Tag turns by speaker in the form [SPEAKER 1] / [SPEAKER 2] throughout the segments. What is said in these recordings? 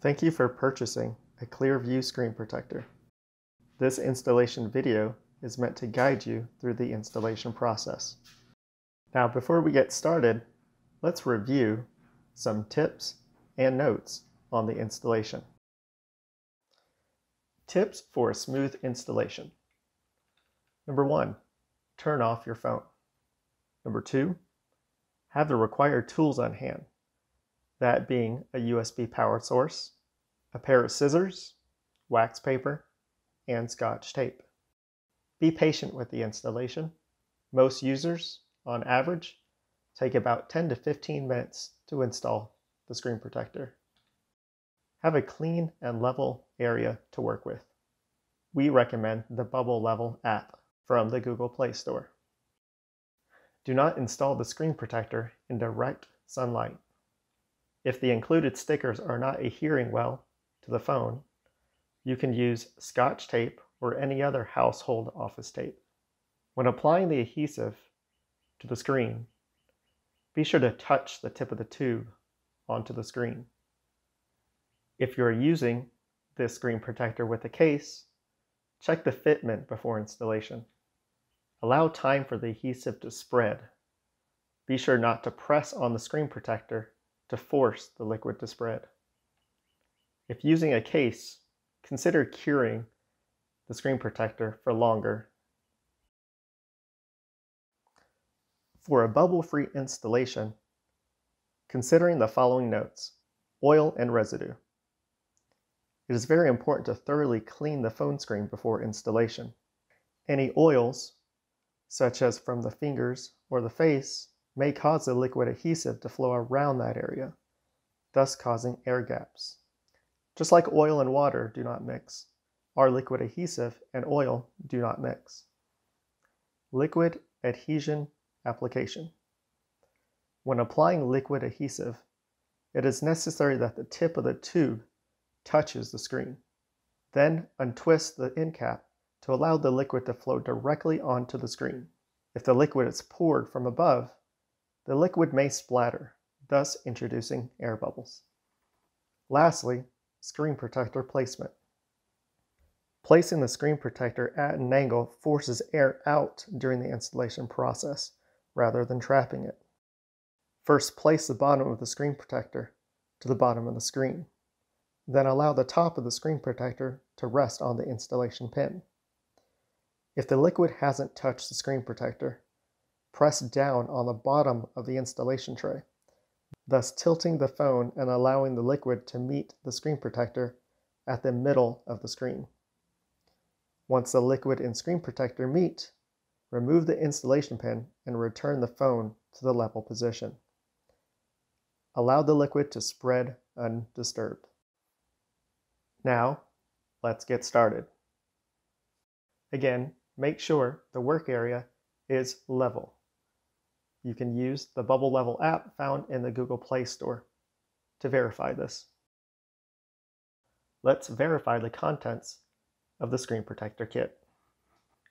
[SPEAKER 1] Thank you for purchasing a Clearview screen protector. This installation video is meant to guide you through the installation process. Now, before we get started, let's review some tips and notes on the installation. Tips for a smooth installation. Number 1, turn off your phone. Number 2, have the required tools on hand, that being a USB power source, a pair of scissors, wax paper, and Scotch tape. Be patient with the installation. Most users, on average, take about 10 to 15 minutes to install the screen protector. Have a clean and level area to work with. We recommend the Bubble Level app from the Google Play Store. Do not install the screen protector in direct sunlight. If the included stickers are not adhering well to the phone, you can use Scotch tape or any other household office tape. When applying the adhesive to the screen, be sure to touch the tip of the tube onto the screen. If you're using this screen protector with a case, check the fitment before installation. Allow time for the adhesive to spread. Be sure not to press on the screen protector to force the liquid to spread. If using a case, consider curing the screen protector for longer. For a bubble-free installation, considering the following notes: oil and residue. It is very important to thoroughly clean the phone screen before installation. Any oils, such as from the fingers or the face, may cause the liquid adhesive to flow around that area, thus causing air gaps. Just like oil and water do not mix, our liquid adhesive and oil do not mix. Liquid adhesion application. When applying liquid adhesive, it is necessary that the tip of the tube touches the screen. Then untwist the end cap to allow the liquid to flow directly onto the screen. If the liquid is poured from above, the liquid may splatter, thus introducing air bubbles. Lastly, screen protector placement. Placing the screen protector at an angle forces air out during the installation process, rather than trapping it. First, place the bottom of the screen protector to the bottom of the screen. Then allow the top of the screen protector to rest on the installation pin. If the liquid hasn't touched the screen protector, press down on the bottom of the installation tray, thus tilting the phone and allowing the liquid to meet the screen protector at the middle of the screen. Once the liquid and screen protector meet, remove the installation pin and return the phone to the level position. Allow the liquid to spread undisturbed. Now, let's get started. Again, make sure the work area is level. You can use the Bubble Level app found in the Google Play Store to verify this. Let's verify the contents of the screen protector kit.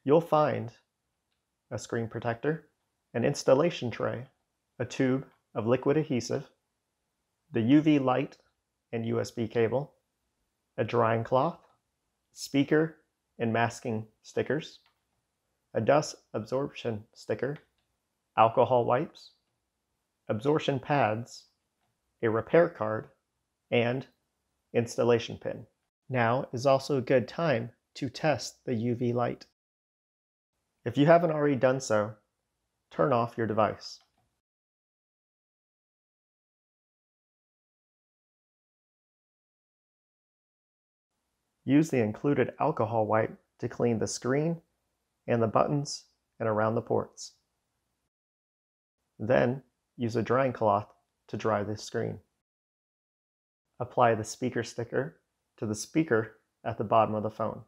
[SPEAKER 1] You'll find a screen protector, an installation tray, a tube of liquid adhesive, the UV light and USB cable, a drying cloth, speaker and masking stickers, a dust absorption sticker, alcohol wipes, absorption pads, a repair card, and installation pin. Now is also a good time to test the UV light. If you haven't already done so, turn off your device. Use the included alcohol wipe to clean the screen and the buttons and around the ports. Then use a drying cloth to dry the screen. Apply the speaker sticker to the speaker at the bottom of the phone.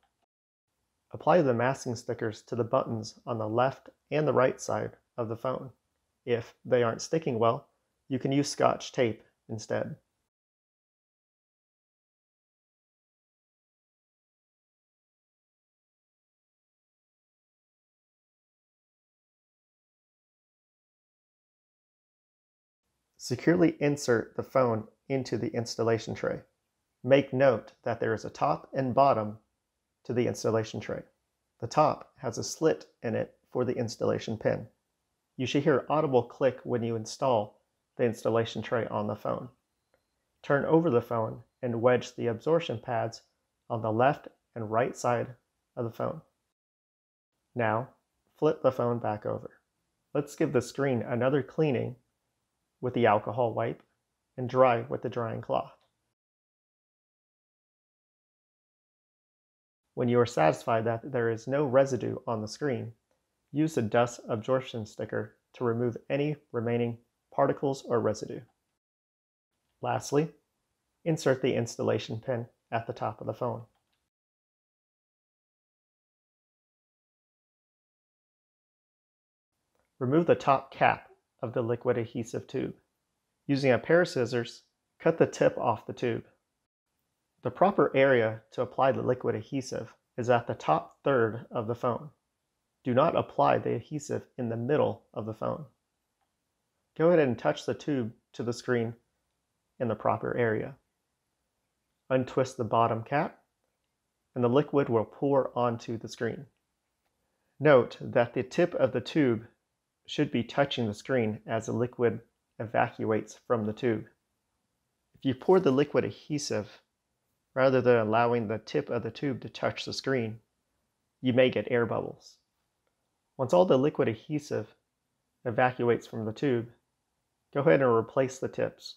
[SPEAKER 1] Apply the masking stickers to the buttons on the left and the right side of the phone. If they aren't sticking well, you can use Scotch tape instead. Securely insert the phone into the installation tray. Make note that there is a top and bottom to the installation tray. The top has a slit in it for the installation pin. You should hear audible click when you install the installation tray on the phone. Turn over the phone and wedge the absorption pads on the left and right side of the phone. Now, flip the phone back over. Let's give the screen another cleaning with the alcohol wipe and dry with the drying cloth. When you are satisfied that there is no residue on the screen, use the dust absorption sticker to remove any remaining particles or residue. Lastly, insert the installation pin at the top of the phone. Remove the top cap of the liquid adhesive tube. Using a pair of scissors, cut the tip off the tube. The proper area to apply the liquid adhesive is at the top third of the phone. Do not apply the adhesive in the middle of the phone. Go ahead and touch the tube to the screen in the proper area. Untwist the bottom cap, and the liquid will pour onto the screen. Note that the tip of the tube should be touching the screen as the liquid evacuates from the tube. If you pour the liquid adhesive rather than allowing the tip of the tube to touch the screen, you may get air bubbles. Once all the liquid adhesive evacuates from the tube, go ahead and replace the tips.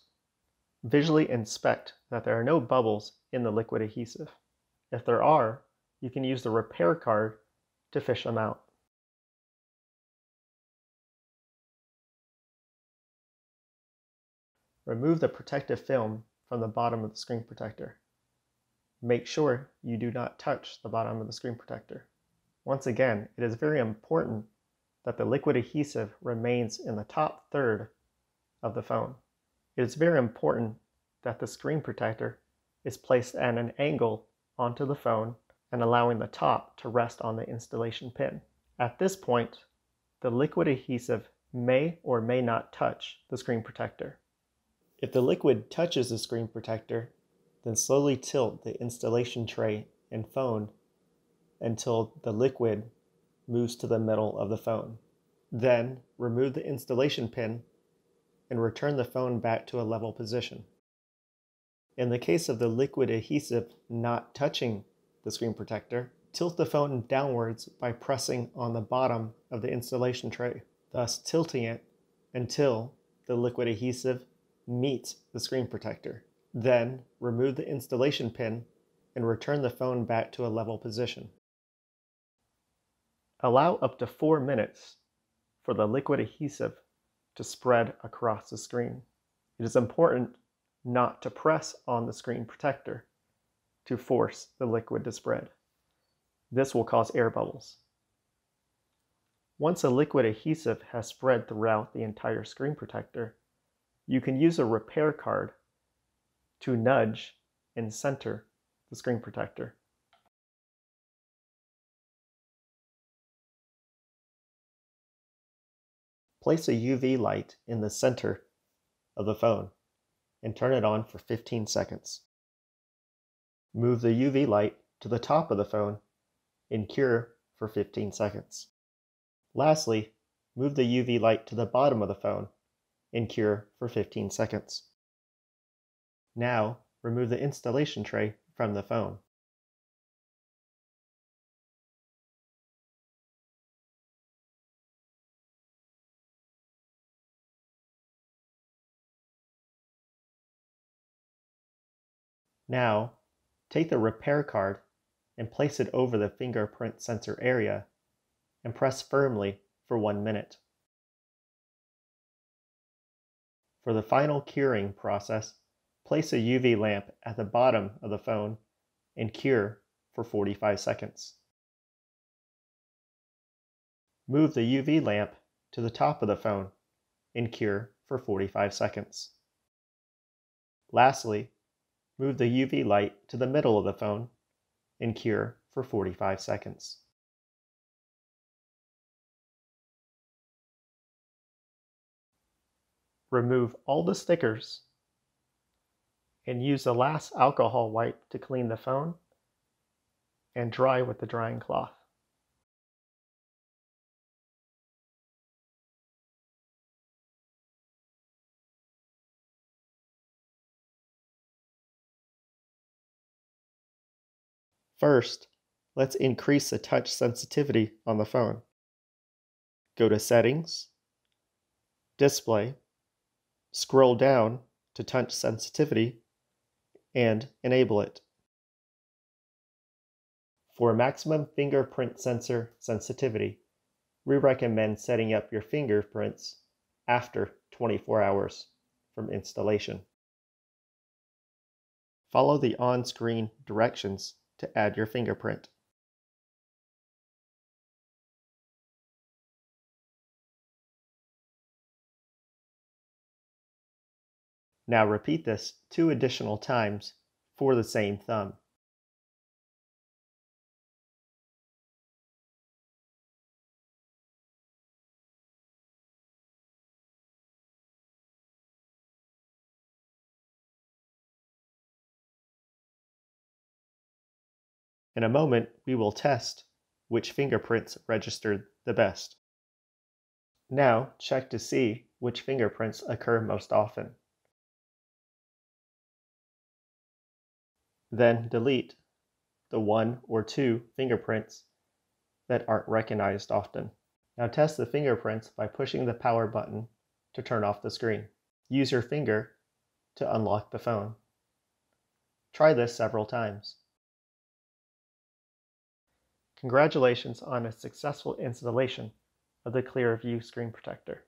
[SPEAKER 1] Visually inspect that there are no bubbles in the liquid adhesive. If there are, you can use the repair card to fish them out. Remove the protective film from the bottom of the screen protector. Make sure you do not touch the bottom of the screen protector. Once again, it is very important that the liquid adhesive remains in the top third of the phone. It is very important that the screen protector is placed at an angle onto the phone and allowing the top to rest on the installation pin. At this point, the liquid adhesive may or may not touch the screen protector. If the liquid touches the screen protector, then slowly tilt the installation tray and phone until the liquid moves to the middle of the phone. Then remove the installation pin and return the phone back to a level position. In the case of the liquid adhesive not touching the screen protector, tilt the phone downwards by pressing on the bottom of the installation tray, thus tilting it until the liquid adhesive meets the screen protector. Then remove the installation pin and return the phone back to a level position. Allow up to 4 minutes for the liquid adhesive to spread across the screen. It is important not to press on the screen protector to force the liquid to spread. This will cause air bubbles. Once a liquid adhesive has spread throughout the entire screen protector, you can use a repair card to nudge and center the screen protector. Place a UV light in the center of the phone and turn it on for 15 seconds. Move the UV light to the top of the phone and cure for 15 seconds. Lastly, move the UV light to the bottom of the phone and cure for 15 seconds. Now, remove the installation tray from the phone. Now, take the repair card and place it over the fingerprint sensor area and press firmly for 1 minute. For the final curing process, place a UV lamp at the bottom of the phone and cure for 45 seconds. Move the UV lamp to the top of the phone and cure for 45 seconds. Lastly, move the UV light to the middle of the phone and cure for 45 seconds. Remove all the stickers and use the last alcohol wipe to clean the phone and dry with the drying cloth. First, let's increase the touch sensitivity on the phone. Go to Settings, Display, scroll down to touch sensitivity, and enable it. For maximum fingerprint sensor sensitivity, we recommend setting up your fingerprints after 24 hours from installation. Follow the on-screen directions to add your fingerprint. Now repeat this 2 additional times for the same thumb. In a moment, we will test which fingerprints registered the best. Now, check to see which fingerprints occur most often. Then delete the 1 or 2 fingerprints that aren't recognized often. Now test the fingerprints by pushing the power button to turn off the screen. Use your finger to unlock the phone. Try this several times. Congratulations on a successful installation of the Clearview screen protector.